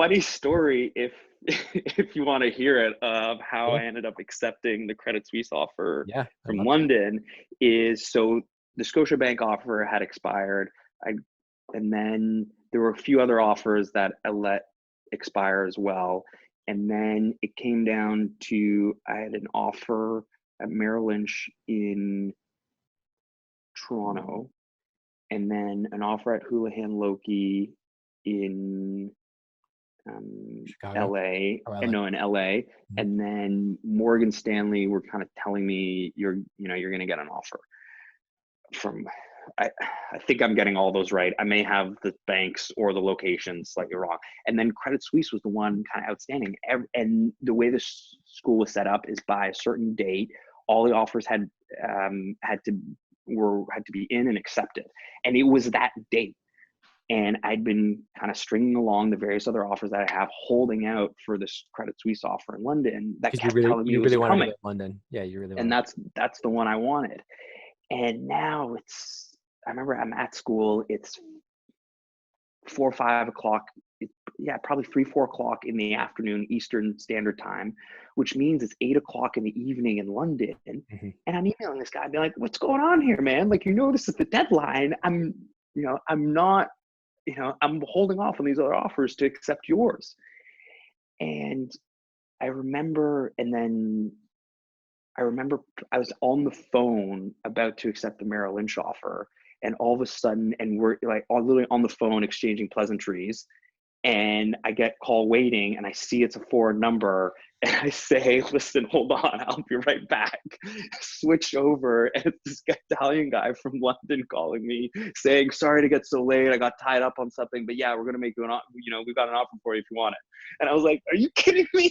funny story, if if you want to hear it, of how Yeah. I ended up accepting the Credit Suisse offer Yeah, I'd from love to. London is, so the Scotiabank offer had expired. And then there were a few other offers that I let expire as well. And then it came down to, I had an offer at Merrill Lynch in Toronto, and then an offer at Houlihan Lokey in Chicago. LA, Oh, and LA. no, in LA, Mhm. and then Morgan Stanley were kind of telling me, you're going to get an offer from, I, I think I'm getting all those right. I may have the banks or the locations slightly wrong. And then Credit Suisse was the one kind of outstanding. And the way this school was set up is by a certain date, all the offers had to be in and accepted, and it was that date. And I'd been kind of stringing along the various other offers that I have, holding out for this Credit Suisse offer in London that Because you kept really telling me you it was really wanted to coming. go to London. Yeah, you really And wanted. that's the one I wanted. And now I remember I'm at school, it's 4 or 5 o'clock. Yeah, probably 3, 4 o'clock in the afternoon, Eastern Standard Time, which means it's 8 o'clock in the evening in London. Mhm. And I'm emailing this guy, being like, "What's going on here, man? Like, this is the deadline. I'm not, I'm holding off on these other offers to accept yours." And I remember, and then I remember I was on the phone about to accept the Merrill Lynch offer, and all of a sudden, and we're like literally on the phone exchanging pleasantries, and I get call waiting, and I see it's a foreign number, and I say, "Listen, hold on, I'll be right back." Switch over, and it's this Italian guy from London calling me saying, "Sorry to get so late. I got tied up on something, but yeah, we're gonna make you we've got an offer for you if you want it." And I was like, "Are you kidding me?"